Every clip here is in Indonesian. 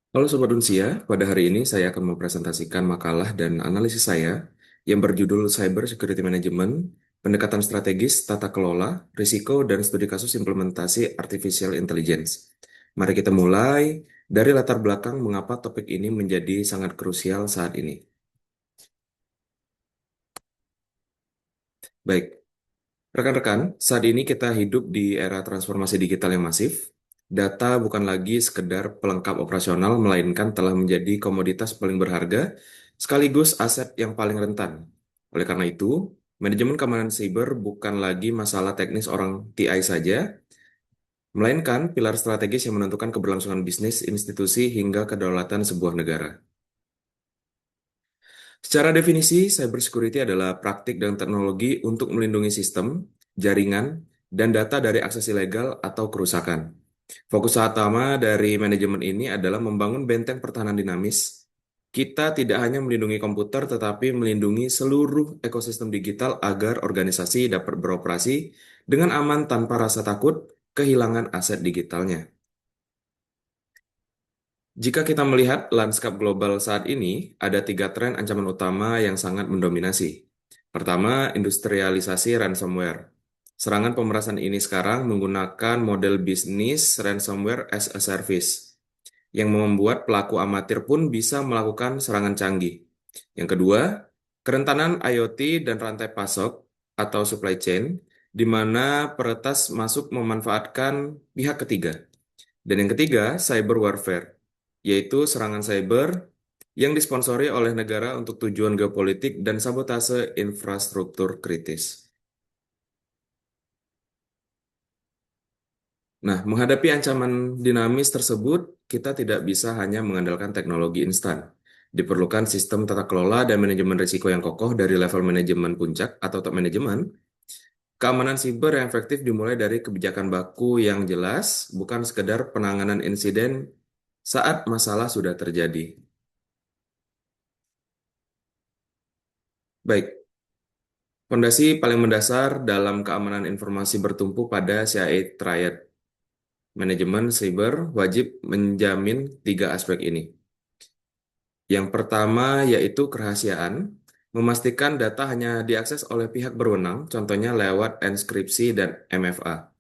Halo Sobat Unsia, pada hari ini saya akan mempresentasikan makalah dan analisis saya yang berjudul Cyber Security Management, Pendekatan Strategis, Tata Kelola, Risiko, dan Studi Kasus Implementasi Artificial Intelligence. Mari kita mulai dari latar belakang mengapa topik ini menjadi sangat krusial saat ini. Baik, rekan-rekan, saat ini kita hidup di era transformasi digital yang masif. Data bukan lagi sekedar pelengkap operasional, melainkan telah menjadi komoditas paling berharga, sekaligus aset yang paling rentan. Oleh karena itu, manajemen keamanan siber bukan lagi masalah teknis orang TI saja, melainkan pilar strategis yang menentukan keberlangsungan bisnis, institusi, hingga kedaulatan sebuah negara. Secara definisi, cybersecurity adalah praktik dan teknologi untuk melindungi sistem, jaringan, dan data dari akses ilegal atau kerusakan. Fokus utama dari manajemen ini adalah membangun benteng pertahanan dinamis. Kita tidak hanya melindungi komputer, tetapi melindungi seluruh ekosistem digital agar organisasi dapat beroperasi dengan aman tanpa rasa takut kehilangan aset digitalnya. Jika kita melihat lanskap global saat ini, ada tiga tren ancaman utama yang sangat mendominasi. Pertama, industrialisasi ransomware. Serangan pemerasan ini sekarang menggunakan model bisnis ransomware as a service, yang membuat pelaku amatir pun bisa melakukan serangan canggih. Yang kedua, kerentanan IoT dan rantai pasok atau supply chain, di mana peretas masuk memanfaatkan pihak ketiga. Dan yang ketiga, cyber warfare, yaitu serangan cyber yang disponsori oleh negara untuk tujuan geopolitik dan sabotase infrastruktur kritis. Nah, menghadapi ancaman dinamis tersebut, kita tidak bisa hanya mengandalkan teknologi instan. Diperlukan sistem tata kelola dan manajemen risiko yang kokoh dari level manajemen puncak atau top manajemen. Keamanan siber yang efektif dimulai dari kebijakan baku yang jelas, bukan sekedar penanganan insiden saat masalah sudah terjadi. Baik, fondasi paling mendasar dalam keamanan informasi bertumpu pada CIA Triad. Manajemen siber wajib menjamin tiga aspek ini. Yang pertama yaitu kerahasiaan, memastikan data hanya diakses oleh pihak berwenang, contohnya lewat enskripsi dan MFA.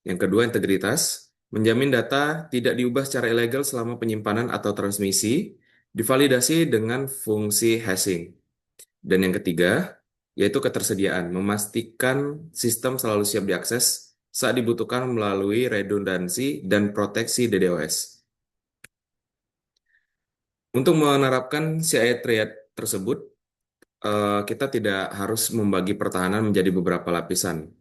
Yang kedua, integritas, menjamin data tidak diubah secara ilegal selama penyimpanan atau transmisi, divalidasi dengan fungsi hashing. Dan yang ketiga, yaitu ketersediaan, memastikan sistem selalu siap diakses saat dibutuhkan melalui redundansi dan proteksi DDoS. Untuk menerapkan CI Triad tersebut, kita tidak harus membagi pertahanan menjadi beberapa lapisan.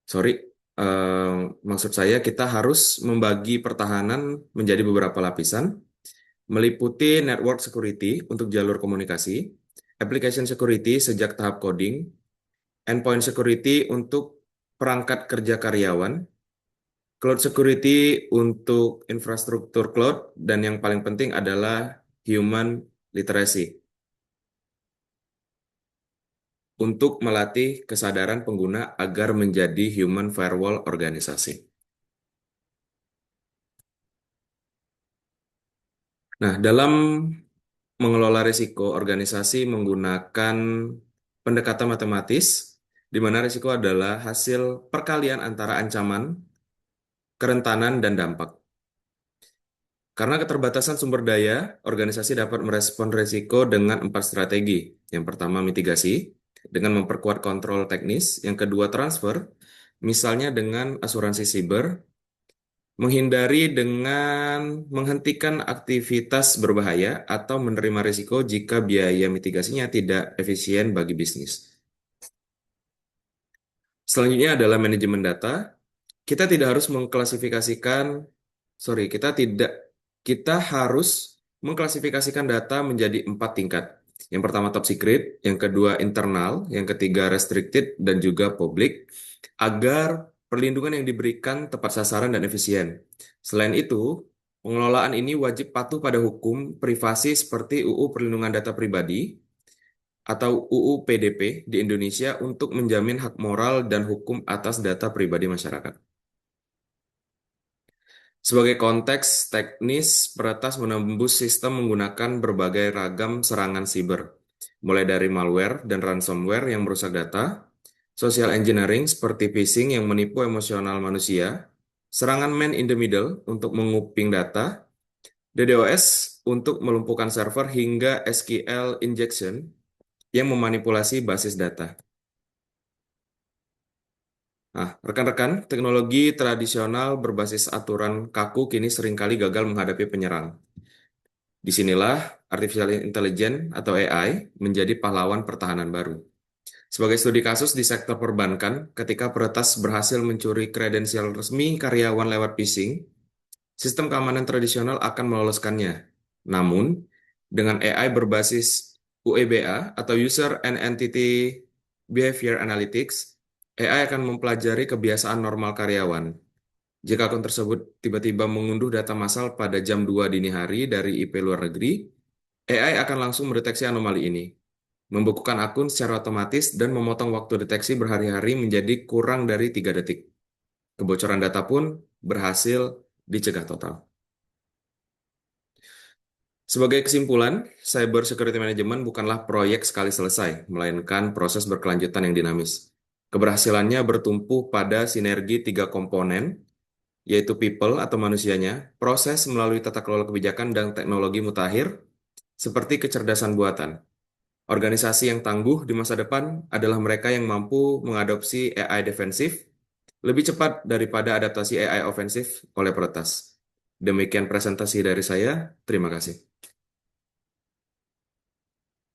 Sorry, eh, maksud saya kita harus membagi pertahanan menjadi beberapa lapisan, meliputi network security untuk jalur komunikasi, application security sejak tahap coding, endpoint security untuk perangkat kerja karyawan, cloud security untuk infrastruktur cloud, dan yang paling penting adalah human literacy untuk melatih kesadaran pengguna agar menjadi human firewall organisasi. Nah, dalam mengelola risiko, organisasi menggunakan pendekatan matematis, di mana risiko adalah hasil perkalian antara ancaman, kerentanan, dan dampak. Karena keterbatasan sumber daya, organisasi dapat merespon risiko dengan empat strategi. Yang pertama, mitigasi, dengan memperkuat kontrol teknis. Yang kedua, transfer, misalnya dengan asuransi siber. Menghindari dengan menghentikan aktivitas berbahaya atau menerima risiko jika biaya mitigasinya tidak efisien bagi bisnis. Selanjutnya adalah manajemen data. Kita tidak harus mengklasifikasikan, sorry, kita harus mengklasifikasikan data menjadi empat tingkat. Yang pertama top secret, yang kedua internal, yang ketiga restricted, dan juga public, agar perlindungan yang diberikan tepat sasaran dan efisien. Selain itu, pengelolaan ini wajib patuh pada hukum privasi seperti UU Perlindungan Data Pribadi atau UU PDP di Indonesia untuk menjamin hak moral dan hukum atas data pribadi masyarakat. Sebagai konteks teknis, peretas menembus sistem menggunakan berbagai ragam serangan siber, mulai dari malware dan ransomware yang merusak data, social engineering seperti phishing yang menipu emosional manusia, serangan man in the middle untuk menguping data, DDoS untuk melumpuhkan server, hingga SQL injection yang memanipulasi basis data. Nah, rekan-rekan, teknologi tradisional berbasis aturan kaku kini seringkali gagal menghadapi penyerang. Disinilah artificial intelligence atau AI menjadi pahlawan pertahanan baru. Sebagai studi kasus di sektor perbankan, ketika peretas berhasil mencuri kredensial resmi karyawan lewat phishing, sistem keamanan tradisional akan meloloskannya. Namun, dengan AI berbasis UEBA atau User and Entity Behavior Analytics, AI akan mempelajari kebiasaan normal karyawan. Jika akun tersebut tiba-tiba mengunduh data massal pada jam 2 dini hari dari IP luar negeri, AI akan langsung mendeteksi anomali ini, membekukan akun secara otomatis dan memotong waktu deteksi berhari-hari menjadi kurang dari 3 detik. Kebocoran data pun berhasil dicegah total. Sebagai kesimpulan, cyber security management bukanlah proyek sekali selesai, melainkan proses berkelanjutan yang dinamis. Keberhasilannya bertumpu pada sinergi 3 komponen, yaitu people atau manusianya, proses melalui tata kelola kebijakan dan teknologi mutakhir, seperti kecerdasan buatan. Organisasi yang tangguh di masa depan adalah mereka yang mampu mengadopsi AI defensif lebih cepat daripada adaptasi AI ofensif oleh peretas. Demikian presentasi dari saya. Terima kasih.